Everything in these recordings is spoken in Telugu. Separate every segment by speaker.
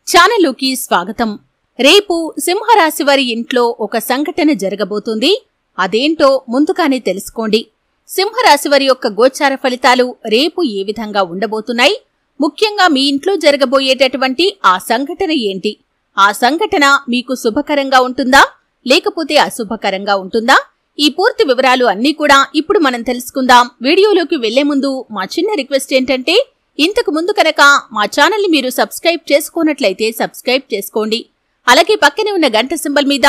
Speaker 1: ఛానలుకి స్వాగతం. రేపు సింహరాశి వారి ఇంట్లో ఒక సంఘటన జరగబోతుంది. అదేంటో ముందుగానే తెలుసుకోండి. సింహరాశి వారి యొక్క గోచార ఫలితాలు రేపు ఏ విధంగా ఉండబోతున్నాయి, ముఖ్యంగా మీ ఇంట్లో జరగబోయేటటువంటి ఆ సంఘటన ఏంటి, ఆ సంఘటన మీకు శుభకరంగా ఉంటుందా లేకపోతే అశుభకరంగా ఉంటుందా, ఈ పూర్తి వివరాలు అన్నీ కూడా ఇప్పుడు మనం తెలుసుకుందాం. వీడియోలోకి వెళ్లే ముందు మా చిన్న రిక్వెస్ట్ ఏంటంటే, ఇంతకు ముందు కనుక మా ఛానల్ని మీరు సబ్స్క్రైబ్ చేసుకోనట్లయితే సబ్స్క్రైబ్ చేసుకోండి. అలాగే పక్కనే ఉన్న గంట సింబల్ మీద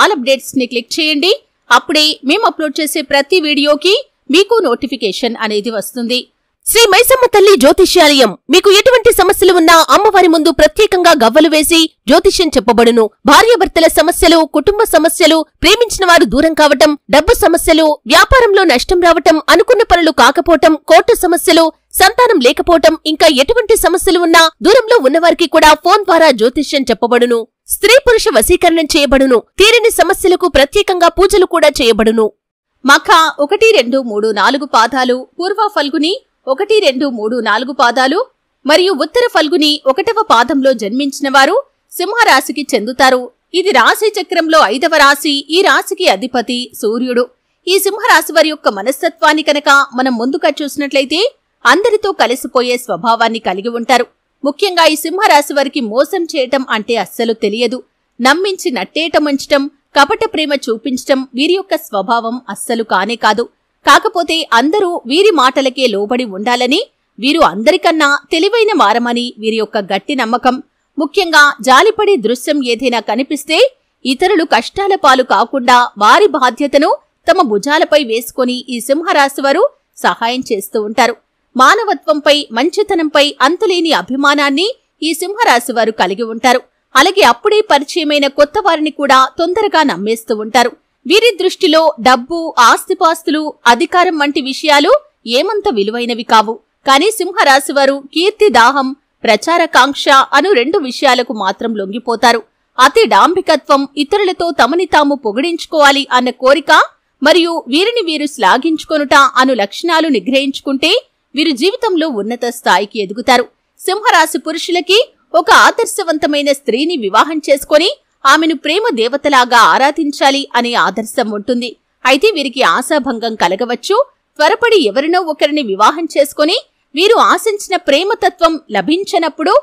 Speaker 1: ఆల్ అప్డేట్స్ ని క్లిక్ చేయండి. అప్పుడే మేము అప్లోడ్ చేసే ప్రతి వీడియోకి మీకు నోటిఫికేషన్ అనేది వస్తుంది. శ్రీ మైసమ్మ తల్లి జ్యోతిష్యాలయం. మీకు ఎటువంటి సమస్యలు ఉన్నా అమ్మవారి ముందు ప్రత్యేకంగా గవ్వలు వేసి జ్యోతిష్యం చెప్పబడును. భార్యాభర్తల సమస్యలు, కుటుంబ సమస్యలు, ప్రేమించిన వారు దూరం కావటం, డబ్బు సమస్యలు, వ్యాపారంలో నష్టం రావటం, అనుకున్న పనులు కాకపోవటం, కోర్టు సమస్యలు, సంతానం లేకపోవటం, ఇంకా ఎటువంటి సమస్యలు ఉన్నా దూరంలో ఉన్నవారికి కూడా ఫోన్ ద్వారా జ్యోతిష్యం చెప్పబడును. స్త్రీ పురుష వశీకరణం చేయబడును. తీరని సమస్యలకు ప్రత్యేకంగా పూజలు కూడా చేయబడును. మఖ 1, 2, 3, 4 పాదాలు, పూర్వ ఫల్గుని 1, 2, 3, 4 పాదాలు మరియు ఉత్తర ఫల్గుని 1వ పాదంలో జన్మించిన వారు సింహరాశికి చెందుతారు. ఇది రాశి చక్రంలో 5వ రాశి. ఈ రాశికి అధిపతి సూర్యుడు. ఈ సింహరాశి వారి యొక్క మనస్తత్వాన్ని కనుక మనం ముందుగా చూసినట్లయితే అందరితో కలిసిపోయే స్వభావాన్ని కలిగి ఉంటారు. ముఖ్యంగా ఈ సింహరాశి వారికి మోసం చేయటం అంటే అస్సలు తెలియదు. నమ్మించి నట్టేట ముంచటం, కపట ప్రేమ చూపించటం వీరి యొక్క స్వభావం అస్సలు కానే కాదు. కాకపోతే అందరూ వీరి మాటలకే లోబడి ఉండాలని, వీరు అందరికన్నా తెలివైన వారమని వీరి యొక్క గట్టి నమ్మకం. ముఖ్యంగా జాలిపడే దృశ్యం ఏదైనా కనిపిస్తే ఇతరులు కష్టాల పాలు కాకుండా వారి బాధ్యతను తమ భుజాలపై వేసుకొని ఈ సింహరాశి వారు సహాయం చేస్తూ ఉంటారు. మానవత్వంపై, మంచితనంపై అంతులేని అభిమానాన్ని ఈ సింహరాశి వారు కలిగి ఉంటారు. అలాగే అప్పుడే పరిచయమైన కొత్త వారిని కూడా తొందరగా నమ్మేస్తూ ఉంటారు. వీరి దృష్టిలో డబ్బు, ఆస్తిపాస్తులు, అధికారం వంటి విషయాలు ఏమంత విలువైనవి కావు. కానీ సింహరాశి వారు కీర్తి దాహం, ప్రచారకాంక్ష అను 2 విషయాలకు మాత్రం లొంగిపోతారు. అతి డాంభికత్వం, ఇతరులతో తమని తాము పొగిడించుకోవాలి అన్న కోరిక మరియు వీరిని వీరు శ్లాఘించుకొనుట అను లక్షణాలు నిగ్రహించుకుంటే వీరు జీవితంలో ఉన్నత స్థాయికి ఎదుగుతారు. సింహరాశి పురుషులకి ఒక ఆదర్శవంతమైన స్త్రీని వివాహం చేసుకొని ఆమెను ప్రేమ దేవతలాగా ఆరాధించాలి అనే ఆదర్శం ఉంటుంది. అయితే వీరికి ఆశాభంగం కలగవచ్చు. త్వరపడి ఎవరినో ఒకరిని వివాహం చేసుకుని వీరు ఆశించిన ప్రేమతత్వం లభించనప్పుడు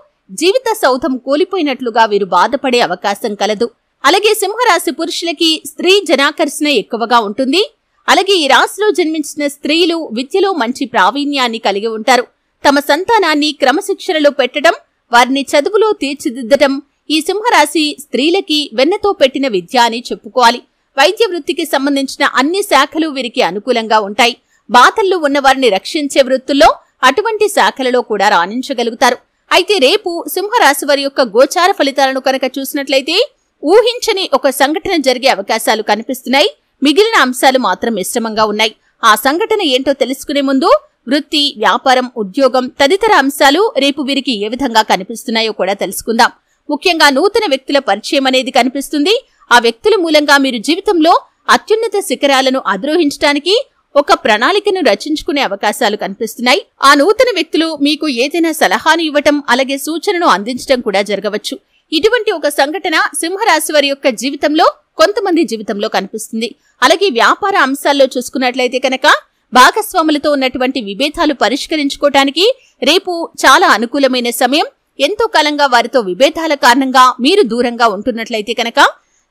Speaker 1: జీవిత సౌధం కూలిపోయినట్లుగా వీరు బాధపడే అవకాశం కలదు. అలాగే సింహరాశి పురుషులకి స్త్రీ జనాకర్షణ ఎక్కువగా ఉంటుంది. అలాగే ఈ రాశిలో జన్మించిన స్త్రీలు విద్యలో మంచి ప్రావీణ్యాన్ని కలిగి ఉంటారు. తమ సంతానాన్ని క్రమశిక్షణలో పెట్టడం, వారిని చదువులో తీర్చిదిద్దటం ఈ సింహరాశి స్త్రీలకి వెన్నతో పెట్టిన విద్య అని చెప్పుకోవాలి. వైద్య వృత్తికి సంబంధించిన అన్ని శాఖలు వీరికి అనుకూలంగా ఉంటాయి. బాధల్లో ఉన్న వారిని రక్షించే వృత్తుల్లో అటువంటి శాఖలలో కూడా రాణించగలుగుతారు. అయితే రేపు సింహరాశి వారి యొక్క గోచార ఫలితాలను కనుక చూసినట్లయితే ఊహించని ఒక సంఘటన జరిగే అవకాశాలు కనిపిస్తున్నాయి. మిగిలిన అంశాలు మాత్రం మిశ్రమంగా ఉన్నాయి. ఆ సంఘటన ఏంటో తెలుసుకునే ముందు వృత్తి, వ్యాపారం, ఉద్యోగం తదితర అంశాలు రేపు వీరికి ఏ విధంగా కనిపిస్తున్నాయో కూడా తెలుసుకుందాం. ముఖ్యంగా నూతన వ్యక్తుల పరిచయం అనేది కనిపిస్తుంది. ఆ వ్యక్తుల మూలంగా మీరు జీవితంలో అత్యున్నత శిఖరాలను అధిరోహించడానికి ఒక ప్రణాళికను రచించుకునే అవకాశాలు కనిపిస్తున్నాయి. ఆ నూతన వ్యక్తులు మీకు ఏదైనా సలహాను ఇవ్వటం, అలాగే సూచనను అందించడం కూడా జరగవచ్చు. ఇటువంటి ఒక సంఘటన సింహరాశి వారి యొక్క జీవితంలో కొంతమంది జీవితంలో కనిపిస్తుంది. అలాగే వ్యాపార అంశాల్లో చూసుకున్నట్లయితే కనుక భాగస్వాములతో ఉన్నటువంటి విభేదాలు పరిష్కరించుకోవటానికి రేపు చాలా అనుకూలమైన సమయం. ఎంతో కాలంగా వారితో విభేదాల కారణంగా మీరు దూరంగా ఉంటున్నట్లయితే కనుక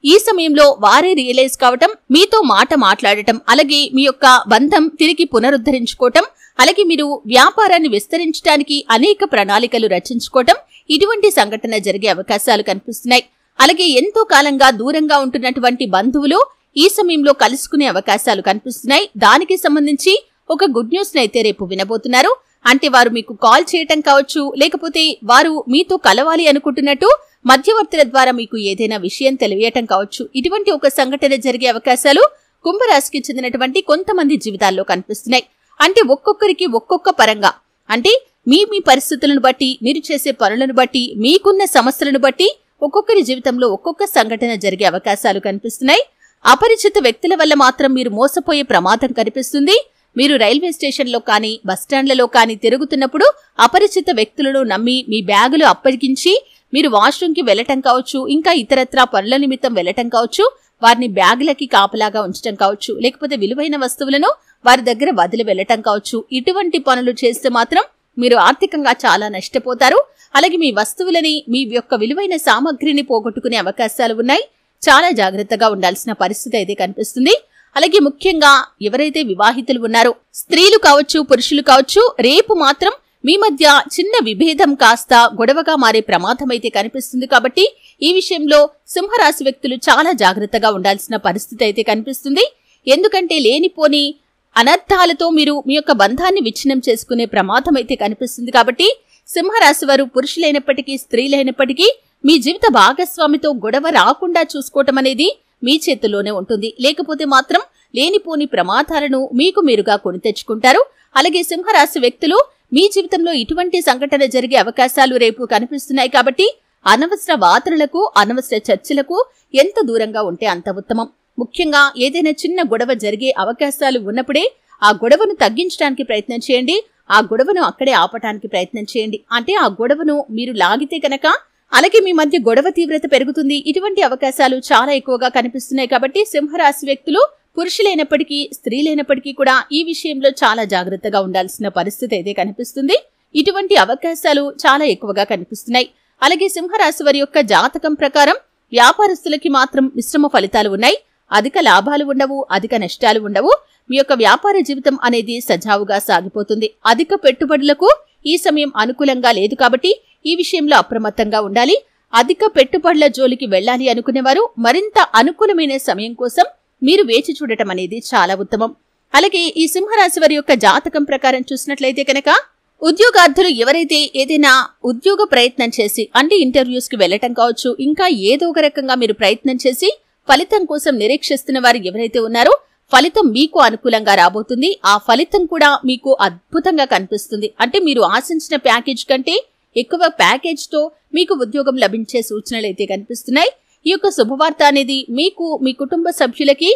Speaker 1: ఈ సమయంలో వారే రియలైజ్ కావటం, మీతో మాట మాట్లాడటం, అలాగే మీ యొక్క బంధం తిరిగి పునరుద్ధరించుకోవటం, అలాగే మీరు వ్యాపారాన్ని విస్తరించడానికి అనేక ప్రణాళికలు రచించుకోవటం, ఇటువంటి సంఘటన జరిగే అవకాశాలు కనిపిస్తున్నాయి. అలాగే ఎంతో కాలంగా దూరంగా ఉంటున్నటువంటి బంధువులు ఈ సమయంలో కలుసుకునే అవకాశాలు కనిపిస్తున్నాయి. దానికి సంబంధించి ఒక గుడ్ న్యూస్ అయితే రేపు వినబోతున్నారు. అంటే వారు మీకు కాల్ చేయటం కావచ్చు, లేకపోతే వారు మీతో కలవాలి అనుకుంటున్నట్టు మధ్యవర్తుల ద్వారా మీకు ఏదైనా విషయం తెలియటం కావచ్చు. ఇటువంటి ఒక సంఘటన జరిగే అవకాశాలు కుంభరాశికి చెందినటువంటి కొంతమంది జీవితాల్లో కనిపిస్తున్నాయి. అంటే ఒక్కొక్కరికి ఒక్కొక్క పరంగా, అంటే మీ పరిస్థితులను బట్టి, మీరు చేసే పనులను బట్టి, మీకున్న సమస్యలను బట్టి ఒక్కొక్కరి జీవితంలో ఒక్కొక్క సంఘటన జరిగే అవకాశాలు కనిపిస్తున్నాయి. అపరిచిత వ్యక్తుల వల్ల మాత్రం మీరు మోసపోయే ప్రమాదం కనిపిస్తుంది. మీరు రైల్వే స్టేషన్లో కానీ బస్టాండ్లలో కానీ తిరుగుతున్నప్పుడు అపరిచిత వ్యక్తులను నమ్మి మీ బ్యాగులు అప్పగించి మీరు వాష్రూమ్కి వెళ్లటం కావచ్చు, ఇంకా ఇతరత్రా పనుల నిమిత్తం వెళ్లటం కావచ్చు, వారిని బ్యాగులకి కాపలాగా ఉంచటం కావచ్చు, లేకపోతే విలువైన వస్తువులను వారి దగ్గర వదిలి వెళ్లటం కావచ్చు. ఇటువంటి పనులు చేస్తే మాత్రం మీరు ఆర్థికంగా చాలా నష్టపోతారు. అలాగే మీ వస్తువులని, మీ యొక్క విలువైన సామగ్రిని పోగొట్టుకునే అవకాశాలు ఉన్నాయి. చాలా జాగ్రత్తగా ఉండాల్సిన పరిస్థితి అయితే కనిపిస్తుంది. అలాగే ముఖ్యంగా ఎవరైతే వివాహితులు ఉన్నారో, స్త్రీలు కావచ్చు, పురుషులు కావచ్చు, రేపు మాత్రం మీ మధ్య చిన్న విభేదం కాస్త గొడవగా మారే ప్రమాదం అయితే కనిపిస్తుంది. కాబట్టి ఈ విషయంలో సింహరాశి వ్యక్తులు చాలా జాగ్రత్తగా ఉండాల్సిన పరిస్థితి అయితే కనిపిస్తుంది. ఎందుకంటే లేనిపోని అనర్థాలతో మీరు మీ యొక్క బంధాన్ని విచ్ఛిన్నం చేసుకునే ప్రమాదం అయితే కనిపిస్తుంది. కాబట్టి సింహరాశి వారు పురుషులైనప్పటికీ, స్త్రీలైనప్పటికీ మీ జీవిత భాగస్వామితో గొడవ రాకుండా చూసుకోవటం అనేది మీ చేతుల్లోనే ఉంటుంది. లేకపోతే మాత్రం లేనిపోని ప్రమాదాలను మీకు మీరుగా కొని తెచ్చుకుంటారు. అలాగే సింహరాశి వ్యక్తులు మీ జీవితంలో ఇటువంటి సంఘటన జరిగే అవకాశాలు రేపు కనిపిస్తున్నాయి. కాబట్టి అనవసర వాదనలకు, అనవసర చర్చలకు ఎంత దూరంగా ఉంటే అంత ఉత్తమం. ముఖ్యంగా ఏదైనా చిన్న గొడవ జరిగే అవకాశాలు ఉన్నప్పుడే ఆ గొడవను తగ్గించడానికి ప్రయత్నం చేయండి. ఆ గొడవను అక్కడే ఆపటానికి ప్రయత్నం చేయండి. అంటే ఆ గొడవను మీరు లాగితే కనుక అలాగే మీ మధ్య గొడవ తీవ్రత పెరుగుతుంది. ఇటువంటి అవకాశాలు చాలా ఎక్కువగా కనిపిస్తున్నాయి. కాబట్టి సింహరాశి వ్యక్తులు పురుషులైనప్పటికీ, స్త్రీలైనప్పటికీ కూడా ఈ విషయంలో చాలా జాగ్రత్తగా ఉండాల్సిన పరిస్థితి అయితే కనిపిస్తుంది. ఇటువంటి అవకాశాలు చాలా ఎక్కువగా కనిపిస్తున్నాయి. అలాగే సింహరాశి వారి యొక్క జాతకం ప్రకారం వ్యాపారస్తులకి మాత్రం మిశ్రమ ఫలితాలు ఉన్నాయి. అధిక లాభాలు ఉండవు, అధిక నష్టాలు ఉండవు. మీ యొక్క వ్యాపార జీవితం అనేది సజావుగా సాగిపోతుంది. అధిక పెట్టుబడులకు ఈ సమయం అనుకూలంగా లేదు. కాబట్టి ఈ విషయంలో అప్రమత్తంగా ఉండాలి. అధిక పెట్టుబడుల జోలికి వెళ్లాలి అనుకునేవారు మరింత అనుకూలమైన సమయం కోసం మీరు వేచి చూడటం అనేది చాలా ఉత్తమం. అలాగే ఈ సింహరాశి వారి యొక్క జాతకం ప్రకారం చూసినట్లయితే కనుక ఉద్యోగార్థులు ఎవరైతే ఏదైనా ఉద్యోగ ప్రయత్నం చేసి, అంటే ఇంటర్వ్యూస్ కి వెళ్లటం కావచ్చు, ఇంకా ఏదో ఒక రకంగా మీరు ప్రయత్నం చేసి ఫలితం కోసం నిరీక్షిస్తున్న వారు ఎవరైతే ఉన్నారో ఫలితం మీకు అనుకూలంగా రాబోతుంది. ఆ ఫలితం కూడా మీకు అద్భుతంగా కనిపిస్తుంది. అంటే మీరు ఆశించిన ప్యాకేజ్ కంటే ఎక్కువ ప్యాకేజ్ తో మీకు ఉద్యోగం లభించే సూచనలు అయితే కనిపిస్తున్నాయి. ఈ యొక్క శుభవార్త అనేది మీకు, మీ కుటుంబ సభ్యులకి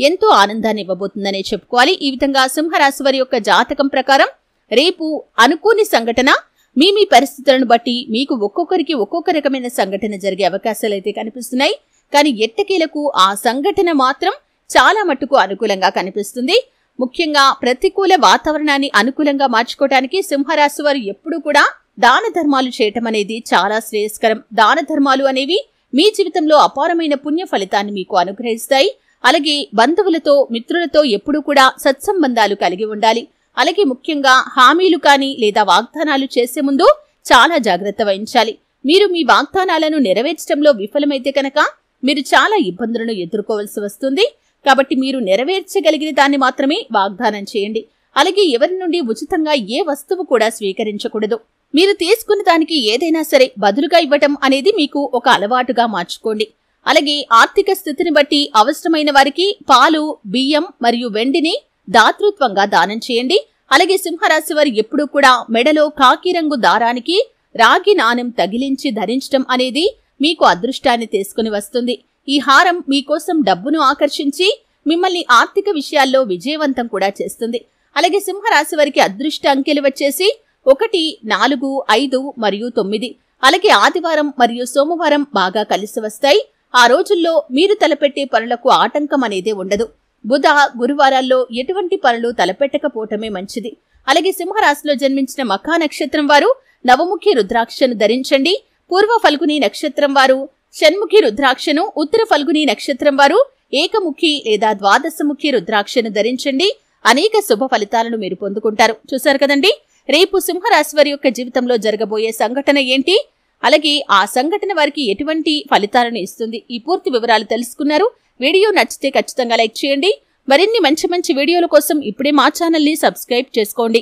Speaker 1: ఎంతో ఆనందాన్ని ఇవ్వబోతుందనే చెప్పుకోవాలి. ఈ విధంగా సింహరాశి వారి యొక్క జాతకం ప్రకారం రేపు అనుకోని సంఘటన మీ పరిస్థితులను బట్టి మీకు ఒక్కొక్కరికి ఒక్కొక్క రకమైన సంఘటన జరిగే అవకాశాలు అయితే కనిపిస్తున్నాయి. కానీ ఎట్టకేలకు ఆ సంఘటన మాత్రం చాలా మట్టుకు అనుకూలంగా కనిపిస్తుంది. ముఖ్యంగా ప్రతికూల వాతావరణాన్ని అనుకూలంగా మార్చుకోవడానికి సింహరాశి వారు ఎప్పుడూ కూడా దాన ధర్మాలు చేయటం అనేది చాలా శ్రేయస్కరం. దాన ధర్మాలు అనేవి మీ జీవితంలో అపారమైన పుణ్య ఫలితాన్ని మీకు అనుగ్రహిస్తాయి. అలాగే బంధువులతో, మిత్రులతో ఎప్పుడూ కూడా సత్సంబంధాలు కలిగి ఉండాలి. అలాగే ముఖ్యంగా హామీలు కానీ లేదా వాగ్దానాలు చేసే ముందు చాలా జాగ్రత్త వహించాలి. మీరు మీ వాగ్దానాలను నెరవేర్చడంలో విఫలమైతే కనుక మీరు చాలా ఇబ్బందులను ఎదుర్కోవాల్సి వస్తుంది. కాబట్టి మీరు నెరవేర్చగలిగిన దాన్ని మాత్రమే వాగ్దానం చేయండి. అలాగే ఎవరి నుండి ఉచితంగా ఏ వస్తువు కూడా స్వీకరించకూడదు. మీరు తీసుకున్న దానికి ఏదైనా సరే బదులుగా ఇవ్వటం అనేది మీకు ఒక అలవాటుగా మార్చుకోండి. అలాగే ఆర్థిక స్థితిని బట్టి అవసరమైన వారికి పాలు, బియ్యం మరియు వెండిని దాతృత్వంగా దానం చేయండి. అలాగే సింహరాశి వారు ఎప్పుడూ కూడా మెడలో కాకి రంగు దారానికి రాగి నాణెం తగిలించి ధరించడం అనేది మీకు అదృష్టాన్ని తీసుకుని వస్తుంది. ఈ హారం మీకోసం డబ్బును ఆకర్షించి మిమ్మల్ని ఆర్థిక విషయాల్లో విజయవంతం కూడా చేస్తుంది. అలాగే సింహరాశి వారికి అదృష్ట అంకెలు వచ్చేసి 1, 4, 5 మరియు 9. అలాగే ఆదివారం మరియు సోమవారం బాగా కలిసి వస్తాయి. ఆ రోజుల్లో మీరు తలపెట్టే పనులకు ఆటంకం అనేది ఉండదు. బుధ, గురువారాల్లో ఎటువంటి పనులు తలపెట్టకపోవటమే మంచిది. అలాగే సింహరాశిలో జన్మించిన మఖా నక్షత్రం వారు నవముఖి రుద్రాక్షను ధరించండి. పూర్వ ఫల్గుని నక్షత్రం వారు షణ్ముఖి రుద్రాక్షను, ఉత్తర ఫల్గుని నక్షత్రం వారు ఏకముఖి లేదా ద్వాదశముఖి రుద్రాక్షను ధరించండి. అనేక శుభ ఫలితాలను మీరు పొందుకుంటారు. చూశారు కదండి, రేపు సింహరాశి వారి యొక్క జీవితంలో జరగబోయే సంఘటన ఏంటి, అలాగే ఆ సంఘటన వారికి ఎటువంటి ఫలితాలను ఇస్తుంది, ఈ పూర్తి వివరాలు తెలుసుకున్నారు. వీడియో నచ్చితే ఖచ్చితంగా లైక్ చేయండి. మరిన్ని మంచి వీడియోల కోసం ఇప్పుడే మా ఛానల్ ని సబ్స్క్రైబ్ చేసుకోండి.